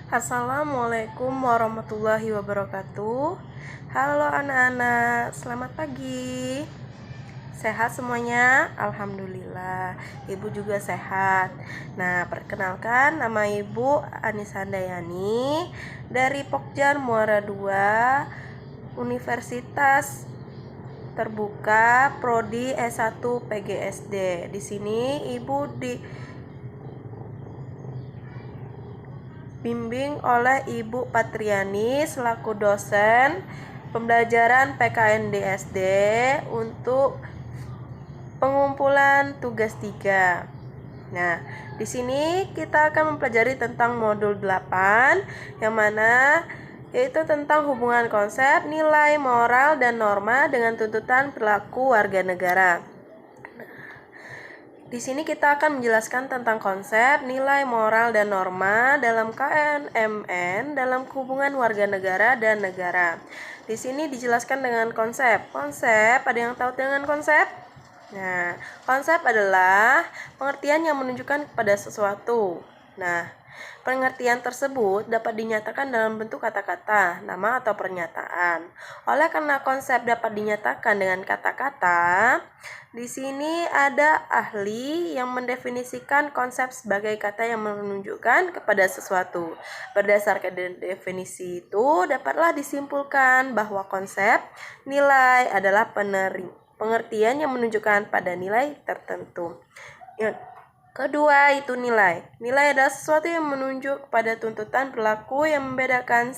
Assalamualaikum warahmatullahi wabarakatuh. Halo anak-anak, selamat pagi. Sehat semuanya? Alhamdulillah. Ibu juga sehat. Nah, perkenalkan nama Ibu Anissa Handayani dari Pokjar Muara II, Universitas Terbuka Prodi S1 PGSD. Di sini Ibu bimbing oleh Ibu Patriani selaku dosen pembelajaran PKN DSD untuk pengumpulan tugas 3. Nah, di sini kita akan mempelajari tentang modul 8 yang mana yaitu tentang hubungan konsep, nilai, moral, dan norma dengan tuntutan perilaku warga negara. Di sini kita akan menjelaskan tentang konsep, nilai, moral, dan norma dalam KNMN dalam hubungan warga negara dan negara. Di sini dijelaskan dengan konsep. Konsep, ada yang tahu dengan konsep? Nah, konsep adalah pengertian yang menunjukkan kepada sesuatu. Nah, pengertian tersebut dapat dinyatakan dalam bentuk kata-kata, nama atau pernyataan. Oleh karena konsep dapat dinyatakan dengan kata-kata, di sini ada ahli yang mendefinisikan konsep sebagai kata yang menunjukkan kepada sesuatu. Berdasarkan definisi itu, dapatlah disimpulkan bahwa konsep nilai adalah pengertian yang menunjukkan pada nilai tertentu. Yang kedua itu nilai. Nilai adalah sesuatu yang menunjuk pada tuntutan perilaku yang membedakan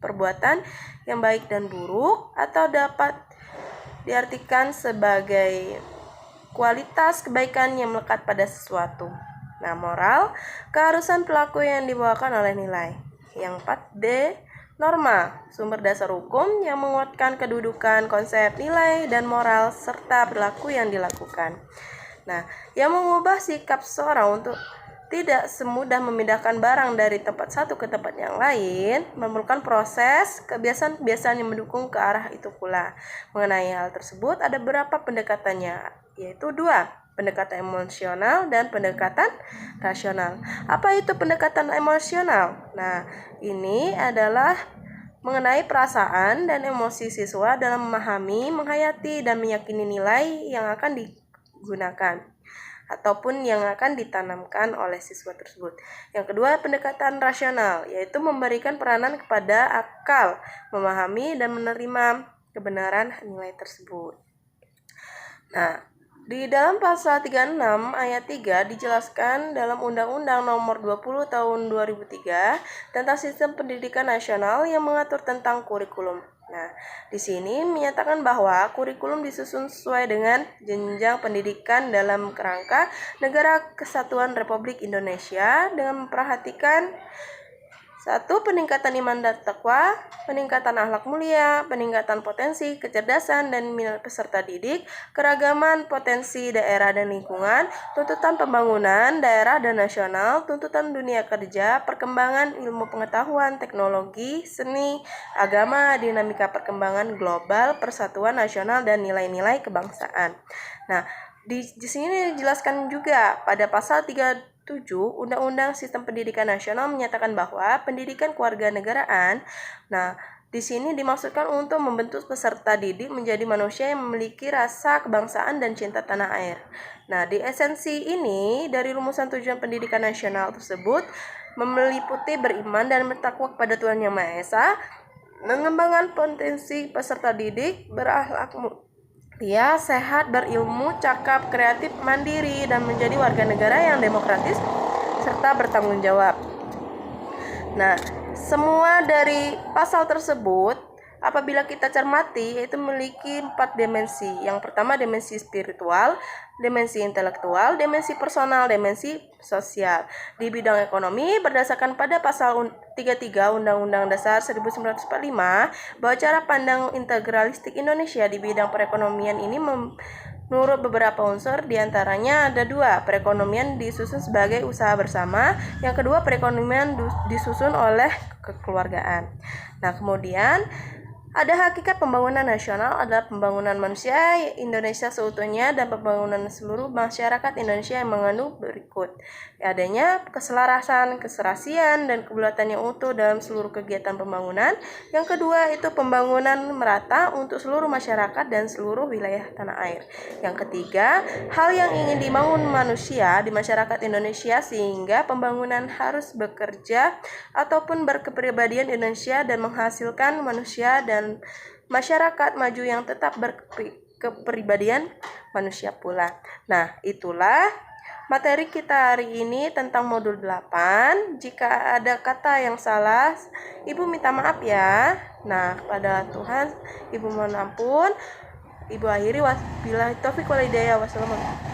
perbuatan yang baik dan buruk atau dapat diartikan sebagai kualitas kebaikan yang melekat pada sesuatu. Nah, moral, keharusan perilaku yang dibawakan oleh nilai. Yang 4D, norma, sumber dasar hukum yang menguatkan kedudukan konsep nilai dan moral serta perilaku yang dilakukan. Nah, yang mengubah sikap seseorang untuk tidak semudah memindahkan barang dari tempat satu ke tempat yang lain, memerlukan proses kebiasaan-kebiasaan yang mendukung ke arah itu pula. Mengenai hal tersebut ada beberapa pendekatannya, yaitu 2, pendekatan emosional dan pendekatan rasional. Apa itu pendekatan emosional? Nah, ini adalah mengenai perasaan dan emosi siswa dalam memahami, menghayati, dan meyakini nilai yang akan digunakan ataupun yang akan ditanamkan oleh siswa tersebut. Yang kedua, pendekatan rasional, yaitu memberikan peranan kepada akal, memahami dan menerima kebenaran nilai tersebut. Nah, di dalam pasal 36 ayat 3 dijelaskan dalam Undang-Undang Nomor 20 Tahun 2003 tentang Sistem Pendidikan Nasional yang mengatur tentang kurikulum. Nah, di sini menyatakan bahwa kurikulum disusun sesuai dengan jenjang pendidikan dalam kerangka Negara Kesatuan Republik Indonesia dengan memperhatikan 1. Peningkatan iman dan takwa, peningkatan akhlak mulia, peningkatan potensi, kecerdasan, dan minat peserta didik, keragaman potensi daerah dan lingkungan, tuntutan pembangunan daerah dan nasional, tuntutan dunia kerja, perkembangan ilmu pengetahuan, teknologi, seni, agama, dinamika perkembangan global, persatuan nasional, dan nilai-nilai kebangsaan. Nah, di sini dijelaskan juga pada pasal 37 Undang-Undang Sistem Pendidikan Nasional menyatakan bahwa pendidikan kewarganegaraan, nah, di sini dimaksudkan untuk membentuk peserta didik menjadi manusia yang memiliki rasa kebangsaan dan cinta tanah air. Nah, di esensi ini dari rumusan tujuan pendidikan nasional tersebut meliputi beriman dan bertakwa kepada Tuhan Yang Maha Esa, mengembangkan potensi peserta didik, berakhlak mulia, sehat, berilmu, cakap, kreatif, mandiri, dan menjadi warga negara yang demokratis serta bertanggung jawab. Nah, semua dari pasal tersebut apabila kita cermati yaitu memiliki 4 dimensi. Yang pertama dimensi spiritual, dimensi intelektual, dimensi personal, dimensi sosial. Di bidang ekonomi berdasarkan pada pasal 33 Undang-Undang Dasar 1945 bahwa cara pandang integralistik Indonesia di bidang perekonomian ini menurut beberapa unsur, diantaranya ada 2, perekonomian disusun sebagai usaha bersama, yang kedua perekonomian disusun oleh kekeluargaan. Nah, kemudian Ada hakikat pembangunan nasional adalah pembangunan manusia Indonesia seutuhnya dan pembangunan seluruh masyarakat Indonesia yang mengandung berikut. Adanya keselarasan, keserasian, dan kebulatan yang utuh dalam seluruh kegiatan pembangunan. Yang kedua itu pembangunan merata untuk seluruh masyarakat dan seluruh wilayah tanah air. Yang ketiga, hal yang ingin dibangun manusia di masyarakat Indonesia sehingga pembangunan harus bekerja ataupun berkepribadian Indonesia dan menghasilkan manusia dan masyarakat maju yang tetap berkepribadian manusia pula. Nah, itulah materi kita hari ini tentang modul 8. Jika ada kata yang salah, Ibu minta maaf ya. Nah, kepada Tuhan, Ibu mohon ampun. Ibu akhiri wabillahi taufiq wal hidayah. Wassalamualaikum.